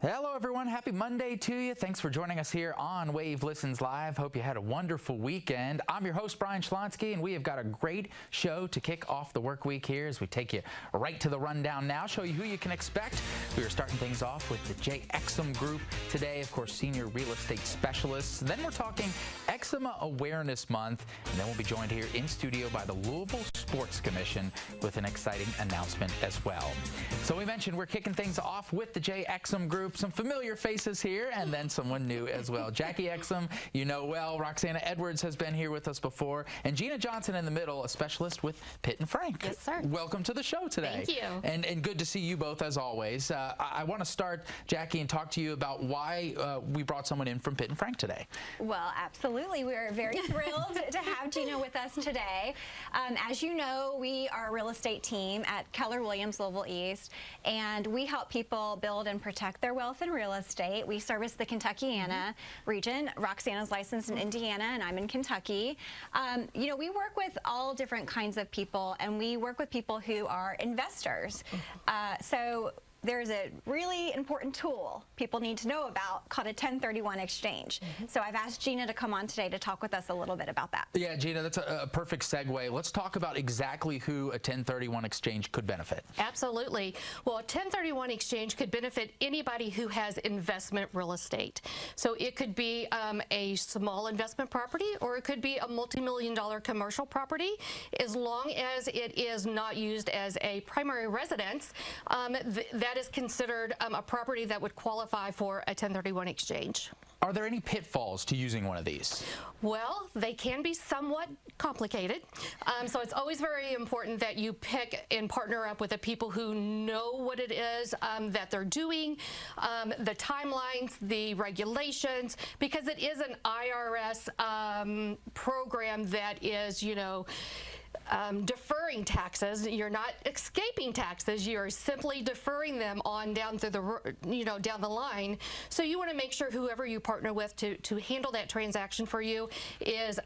Hello, everyone. Happy Monday to you. Thanks for joining us here on Wave Listens Live. Hope you had a wonderful weekend. I'm your host, Brian Schlonsky, and we have got a great show to kick off the work week here as we take you right to the rundown now, show you who you can expect. We are starting things off with the Exum Group today, of course, senior real estate specialists. Then we're talking Eczema Awareness Month, and then we'll be joined here in studio by the Louisville Sports Commission with an exciting announcement as well. So we mentioned we're kicking things off with the Exum Group. Some familiar faces here, and then someone new as well. Jackie Exum, you know well. Roxana Edwards has been here with us before, and Gina Johnson in the middle, a specialist with Pitt and Frank. Yes, sir. Welcome to the show today. Thank you. And good to see you both as always. I want to start, Jackie, and talk to you about why we brought someone in from Pitt and Frank today. Well, absolutely. We're very thrilled to have Gina with us today. As you know, we are a real estate team at Keller Williams Louisville East, and we help people build and protect their wealth in real estate. We service the Kentuckiana region. Roxana's licensed in Indiana, and I'm in Kentucky. You know, we work with all different kinds of people, and we work with people who are investors. So there's a really important tool people need to know about called a 1031 exchange. So I've asked Gina to come on today to talk with us a little bit about that. Yeah, Gina, that's a perfect segue. Let's talk about exactly who a 1031 exchange could benefit. Absolutely. Well, a 1031 exchange could benefit anybody who has investment real estate. So it could be a small investment property, or it could be a multi-million-dollar commercial property, as long as it is not used as a primary residence. That is considered a property that would qualify for a 1031 exchange. Are there any pitfalls to using one of these? Well, they can be somewhat complicated. So it's always very important that you pick and partner up with the people who know what it is that they're doing, the timelines, the regulations, because it is an IRS program that is, you know, deferring taxes. You're not escaping taxes. You're simply deferring them on down through the, down the line. So you want to make sure whoever you partner with to handle that transaction for you is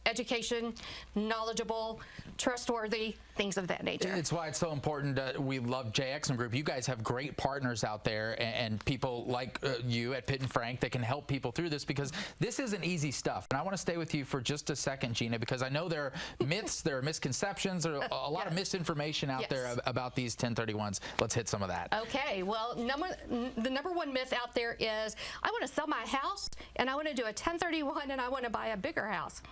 education, knowledgeable, trustworthy, things of that nature. It's why it's so important. We love Exum Group. You guys have great partners out there and people like you at Pitt and Frank that can help people through this, because this isn't easy stuff. And I want to stay with you for just a second, Gina, because I know there are myths, there are misconceptions, there are a lot of misinformation out there about these 1031s. Let's hit some of that. Okay, well, the number one myth out there is, I want to sell my house and I want to do a 1031 and I want to buy a bigger house.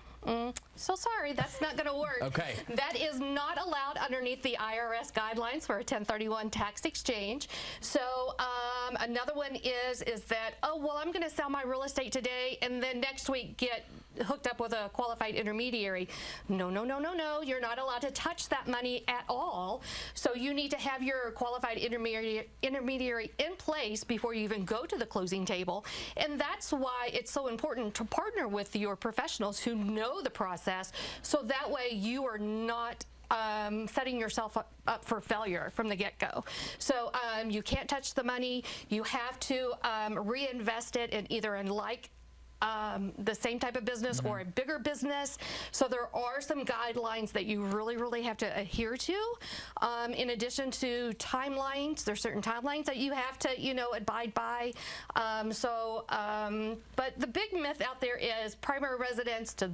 So sorry, that's not going to work. Okay. That is not allowed underneath the IRS guidelines for a 1031 tax exchange. So another one is that, oh, well, I'm going to sell my real estate today and then next week get hooked up with a qualified intermediary. No, no, no, no, no. You're not allowed to touch that money at all. So you need to have your qualified intermediary in place before you even go to the closing table. And that's why it's so important to partner with your professionals who know the process, so that way you are not setting yourself up for failure from the get-go. So you can't touch the money. You have to reinvest it in either the same type of business or a bigger business. So there are some guidelines that you really have to adhere to. In addition to timelines, there's certain timelines that you have to, abide by. But the big myth out there is primary residence to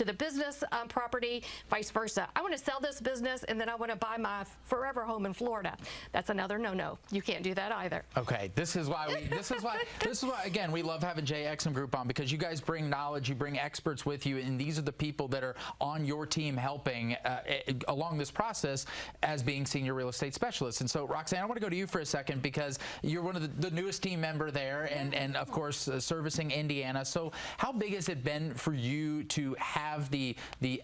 the business property, vice versa. I want to sell this business and then I want to buy my forever home in Florida. That's another no-no. You can't do that either. Okay, this is why again, we love having Exum Group on, because you guys bring knowledge, you bring experts with you, and these are the people that are on your team helping along this process as being senior real estate specialists. And so, Roxanne, I want to go to you for a second, because you're one of the newest team member there, and of course servicing Indiana. So how big has it been for you to have the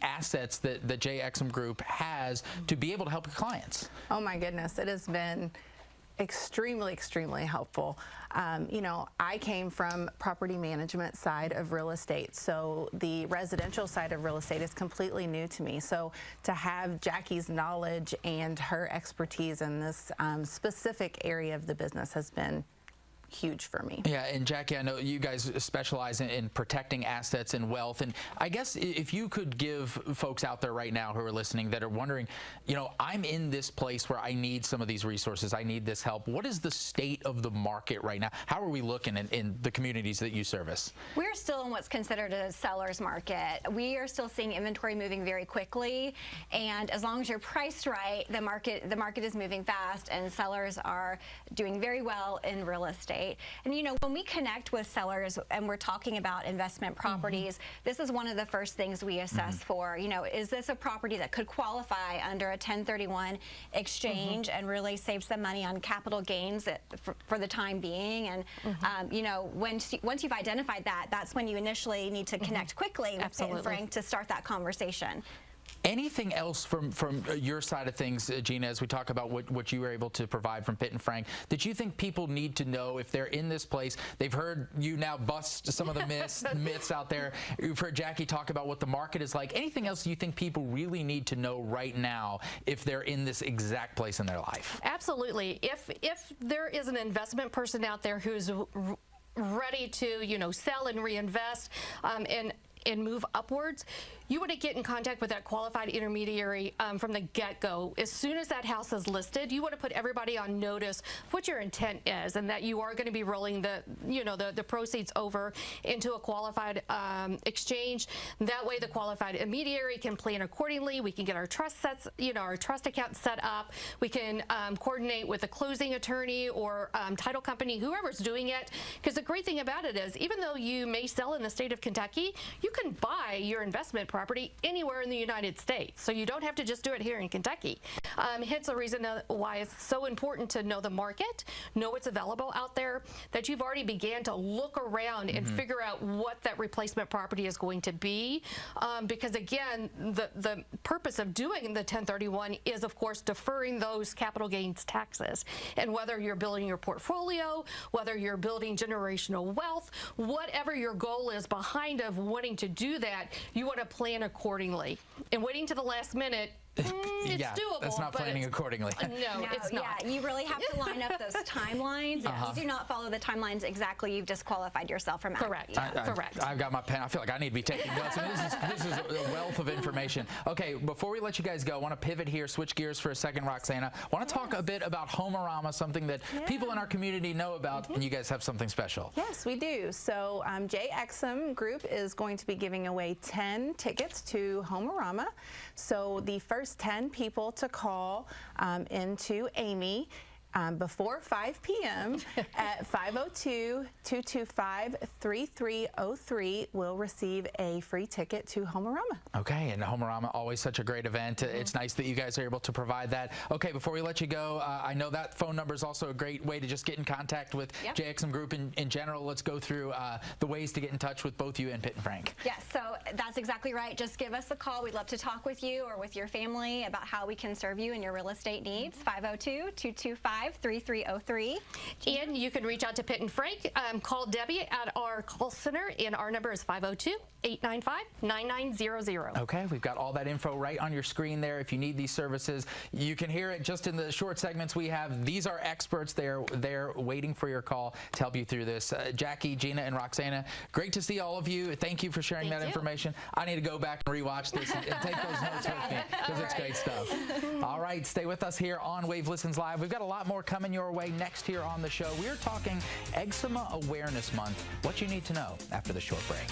assets that the Exum Group has to be able to help your clients? Oh my goodness, it has been extremely helpful. I came from property management side of real estate, so the residential side of real estate is completely new to me. So to have Jackie's knowledge and her expertise in this specific area of the business has been huge for me. Yeah, and Jackie, I know you guys specialize in protecting assets and wealth, and I guess if you could give folks out there right now who are listening that are wondering, I'm in this place where I need some of these resources, I need this help. What is the state of the market right now? How are we looking in the communities that you service? We're still in what's considered a seller's market. We are still seeing inventory moving very quickly, and as long as you're priced right, the market is moving fast, and sellers are doing very well in real estate. And when we connect with sellers and we're talking about investment properties, this is one of the first things we assess for. Is this a property that could qualify under a 1031 exchange and really save some money on capital gains for the time being? And once you've identified that, that's when you initially need to connect quickly with Pitt and Frank to start that conversation. Anything else from your side of things, Gina, as we talk about what you were able to provide from Pitt and Frank, that you think people need to know if they're in this place? They've heard you now bust some of the myths out there. You've heard Jackie talk about what the market is like. Anything else you think people really need to know right now if they're in this exact place in their life? Absolutely. If there is an investment person out there who's ready to, sell and reinvest and move upwards, you want to get in contact with that qualified intermediary from the get-go. As soon as that house is listed, you want to put everybody on notice what your intent is, and that you are going to be rolling the proceeds over into a qualified exchange. That way, the qualified intermediary can plan accordingly. We can get our trust account set up. We can coordinate with a closing attorney or title company, whoever's doing it. Because the great thing about it is, even though you may sell in the state of Kentucky, you can buy your investment property anywhere in the United States. So you don't have to just do it here in Kentucky. Hence the reason why it's so important to know the market, know what's available out there, that you've already began to look around and figure out what that replacement property is going to be. Because again, the purpose of doing the 1031 is, of course, deferring those capital gains taxes. And whether you're building your portfolio, whether you're building generational wealth, whatever your goal is behind of wanting to do that, you want to plan accordingly. And waiting to the last minute, it's doable. That's not planning accordingly. No, it's not. Yeah, you really have to line up those timelines. If you do not follow the timelines exactly, you've disqualified yourself from Correct. Correct. I've got my pen. I feel like I need to be taking notes. This is a wealth of information. Okay, before we let you guys go, I want to pivot here, switch gears for a second, Roxana. I want to talk a bit about Homeorama, something that people in our community know about, and you guys have something special. Yes, we do. So Exum Group is going to be giving away 10 tickets to Homeorama. So the first 10 people to call into Amy before 5 p.m. at 502-225-3303 will receive a free ticket to Homeorama. Okay, and Homeorama, always such a great event. It's nice that you guys are able to provide that. Okay, before we let you go, I know that phone number is also a great way to just get in contact with Exum Group in general. Let's go through the ways to get in touch with both you and Pitt and Frank. Yes, so that's exactly right. Just give us a call. We'd love to talk with you or with your family about how we can serve you in your real estate needs. 502-225-3303. And you can reach out to Pitt and Frank. Call Debbie at our call center, and our number is 502-895-9900. Okay, we've got all that info right on your screen there. If you need these services, you can hear it just in the short segments we have. These are experts. They're waiting for your call to help you through this. Jackie, Gina, and Roxana, great to see all of you. Thank you for sharing that information. I need to go back and rewatch this and take those notes with me, because it's great stuff. All right, stay with us here on Wave Listens Live. We've got a lot more coming your way next here on the show. We're talking Eczema Awareness Month. What you need to know after the short break.